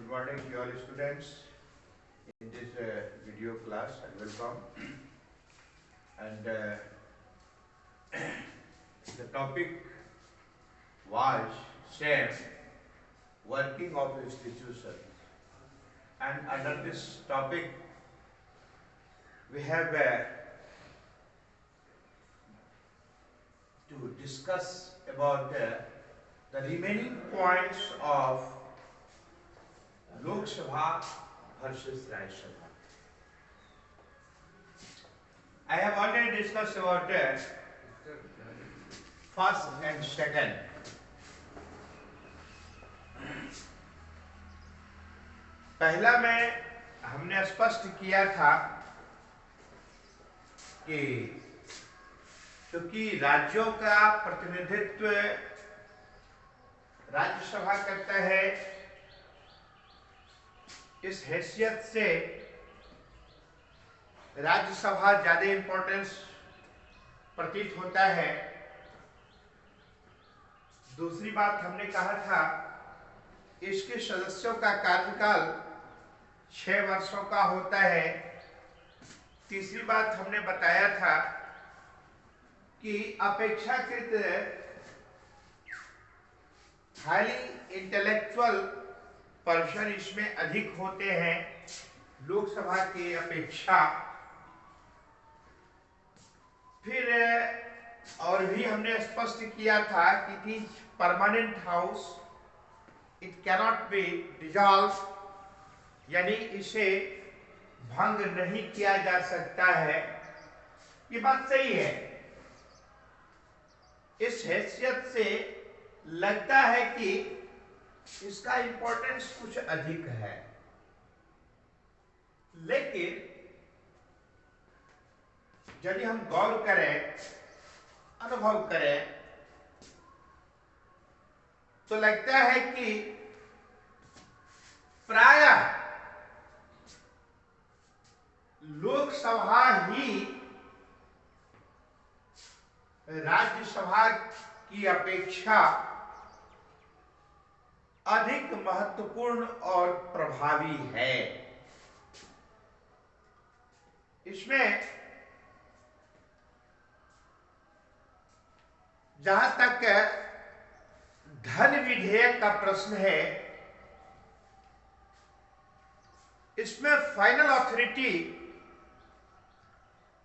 Good morning to all students in this video class and welcome. And the topic was same working of institutions. And under this topic we have to discuss about the remaining points of Lok Sabha versus Rajya Sabha. I have already discussed about first and second. पहला में हमने स्पष्ट किया था कि क्योंकि राज्यों का प्रतिनिधित्व राज्यसभा करता है, इस हैसियत से राज्यसभा ज्यादा इंपॉर्टेंस प्रतीत होता है। दूसरी बात हमने कहा था इसके सदस्यों का कार्यकाल 6 वर्षों का होता है। तीसरी बात हमने बताया था कि अपेक्षाकृत हाईली इंटेलेक्चुअल पर्सन इसमें अधिक होते हैं लोकसभा की अपेक्षा। फिर और भी हमने स्पष्ट किया था कि it is permanent house, it cannot be dissolve, यानी इसे भंग नहीं किया जा सकता है। ये बात सही है। इस हैसियत से लगता है कि इसका इंपॉर्टेंस कुछ अधिक है, लेकिन यदि हम गौर करें, अनुभव करें, तो लगता है कि प्रायः लोकसभा ही राज्यसभा की अपेक्षा अधिक महत्वपूर्ण और प्रभावी है। इसमें जहां तक धन विधेयक का प्रश्न है, इसमें फाइनल अथॉरिटी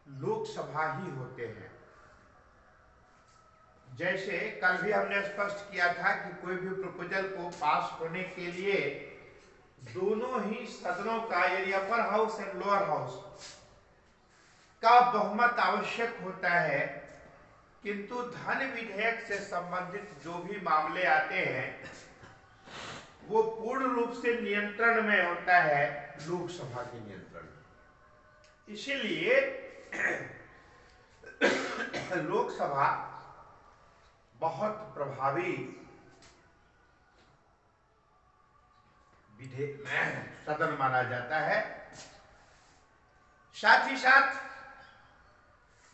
लोकसभा ही होते हैं। जैसे कल भी हमने स्पष्ट किया था कि कोई भी प्रपोजल को पास होने के लिए दोनों ही सदनों का, यानी upper house and lower house का बहुमत आवश्यक होता है। किंतु धन विधेयक से संबंधित जो भी मामले आते हैं वो पूर्ण रूप से नियंत्रण में होता है लोकसभा के नियंत्रण में। इसीलिए लोकसभा बहुत प्रभावी सदन माना जाता है। साथ ही साथ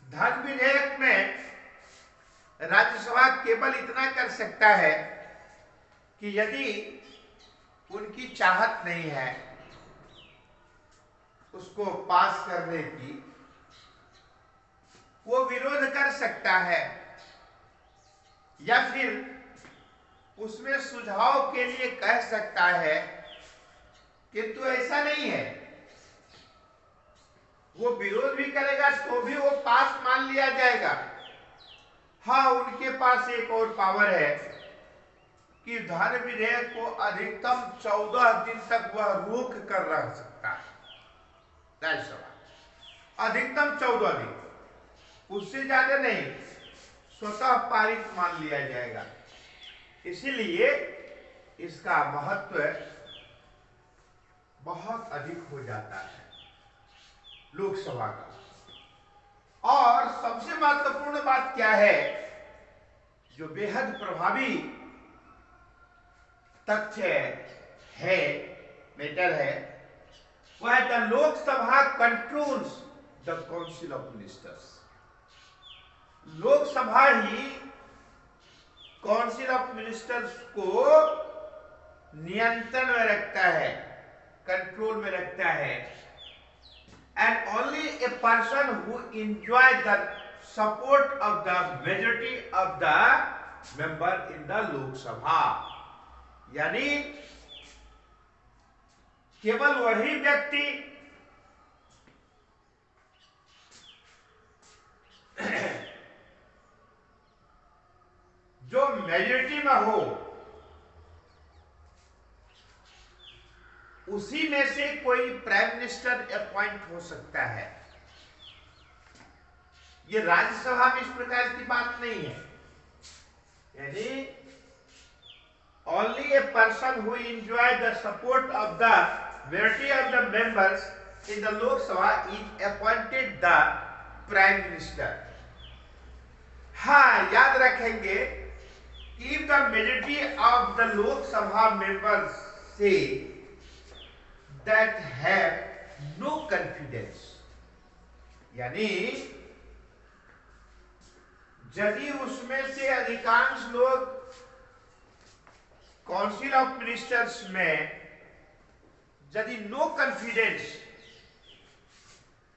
धन विधेयक में राज्यसभा केवल इतना कर सकता है कि यदि उनकी चाहत नहीं है उसको पास करने की, वो विरोध कर सकता है या फिर उसमें सुझाव के लिए कह सकता है। किंतु ऐसा नहीं है, वो विरोध भी करेगा तो भी वो पास मान लिया जाएगा। हाँ, उनके पास एक और पावर है कि धन विधेयक को अधिकतम 14 दिन तक वह रोक कर रख सकता है राज्यसभा, अधिकतम 14 दिन, उससे ज्यादा नहीं, स्वतः पारित मान लिया जाएगा। इसीलिए इसका महत्व बहुत अधिक हो जाता है लोकसभा का। और सबसे महत्वपूर्ण बात क्या है, जो बेहद प्रभावी तथ्य है, मैटर है, वह है the Lok Sabha controls the council of ministers. Lok Sabha he council of ministers को नियंत्रण में रखता है, कंट्रोल में रखता है। And only a person who enjoy the support of the majority of the member in the Lok Sabha, यानी केवल वही व्यक्ति जो मेजॉरिटी में हो, उसी में से कोई प्राइम मिनिस्टर अपॉइंट हो सकता है। ये राज्यसभा में इस प्रकार की बात नहीं है, यानी only a person who enjoy the support of the majority of the members in the Lok Sabha is appointed the prime minister. हाँ, याद रखेंगे, if the majority of the Lok Sabha members say that have no confidence, यानी यदि उसमें से अधिकांश लोग council of ministers में यदि नो कॉन्फिडेंस,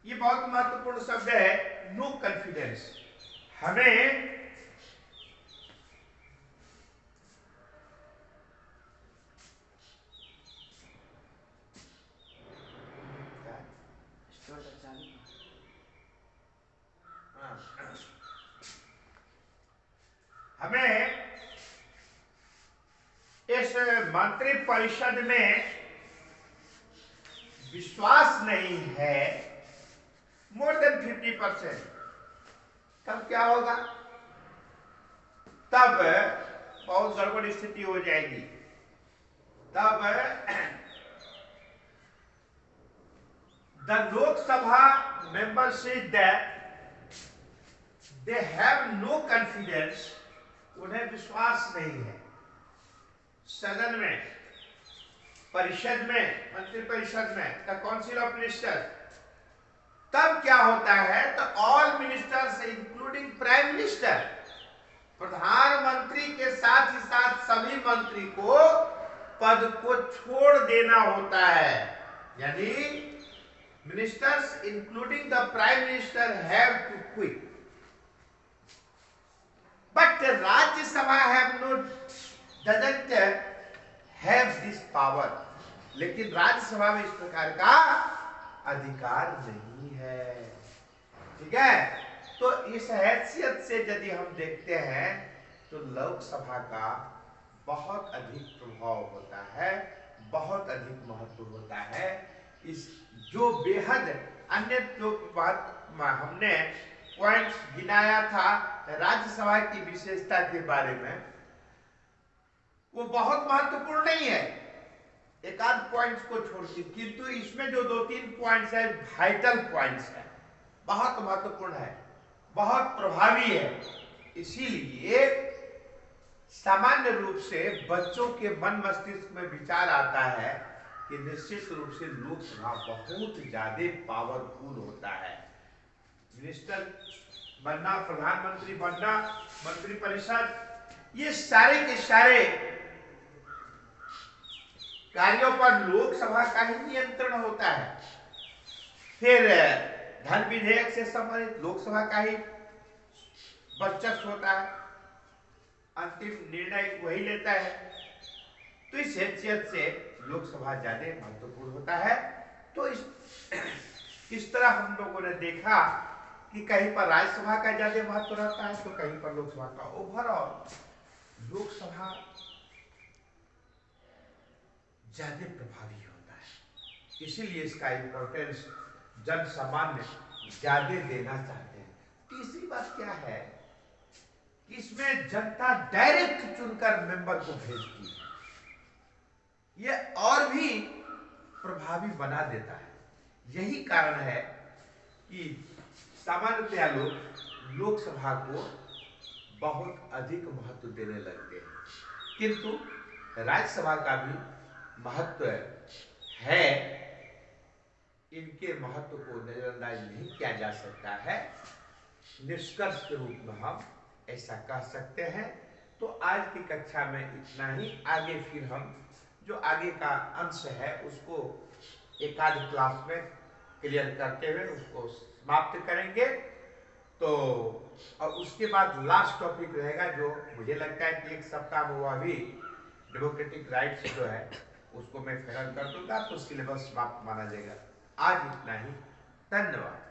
ये बहुत महत्वपूर्ण शब्द है, नो कॉन्फिडेंस। हमें इस मंत्रिपरिषद में विश्वास नहीं है मोर देन 50%, तब क्या होगा? तब बहुत गड़बड़ स्थिति हो जाएगी। तब the Lok Sabha members that they have no confidence, उन्हें विश्वास नहीं है सदन में, परिषद में, मंत्रिपरिषद में, द काउंसिल ऑफ मिनिस्टर। तब क्या होता है? तो all ministers including prime minister, प्रधानमंत्री के साथ ही साथ सभी मंत्री को पद को छोड़ देना होता है, यानी ministers including the prime minister have to quit. But Rajya Sabha have no doesn't have this power, लेकिन राज्यसभा में इस प्रकार का अधिकार नहीं है। ठीक है, तो इस हैसियत से यदि हम देखते हैं तो लोकसभा का बहुत अधिक प्रभाव होता है, बहुत अधिक महत्व होता है। इस जो बेहद अन्य जो बात हमने पॉइंट्स गिनाया था राज्यसभा की विशेषता के बारे में, वो बहुत महत्वपूर्ण नहीं है एक आध पॉइंट्स को छोड़ के, किंतु इसमें जो 2-3 पॉइंट्स है वाइटल पॉइंट्स है, बहुत महत्वपूर्ण है, बहुत प्रभावी है। इसीलिए सामान्य रूप से बच्चों के मन मस्तिष्क में विचार आता है कि निश्चित रूप से लोकसभा बहुत ज्यादा पावरफुल होता है। मिनिस्टर बनना, प्रधानमंत्री बनना, मंत्रिपरिषद, ये सारे के सारे कार्यों पर लोकसभा का ही नियंत्रण होता है। फिर धन विधेयक से संबंधित लोकसभा का ही वर्चस्व होता है, अंतिम निर्णय वही लेता है। तो इस हैसियत से लोकसभा ज्यादा महत्वपूर्ण होता है। तो इस तरह हम लोगों ने देखा कि कहीं पर राज्यसभा का ज्यादा महत्व रहता है, तो कहीं पर लोकसभा का। ओवरऑल लोकसभा ज्यादा प्रभावी होता है, इसीलिए इसका इंपॉर्टेंस जन सामान्य ज्यादा देना चाहते हैं। तीसरी बात क्या है कि इसमें जनता डायरेक्ट चुनकर मेंबर को भेजती है, यह और भी प्रभावी बना देता है। यही कारण है कि सामान्यतया लोग लोकसभा को बहुत अधिक महत्व देने लगते हैं, किंतु राज्यसभा का भी महत्व है। इनके महत्व को नजरअंदाज नहीं किया जा सकता है। निष्कर्ष के रूप में हम ऐसा कह सकते हैं। तो आज की कक्षा में इतना ही। आगे फिर हम जो आगे का अंश है उसको एक आध क्लास में क्लियर करते हुए उसको समाप्त करेंगे। तो और उसके बाद लास्ट टॉपिक रहेगा जो मुझे लगता है कि एक सप्ताह में हुआ भी डेमोक्रेटिक राइट्स जो है उसको मैं फाइनल कर दूंगा, तो सिलेबस समाप्त माना जाएगा। आज इतना ही, धन्यवाद।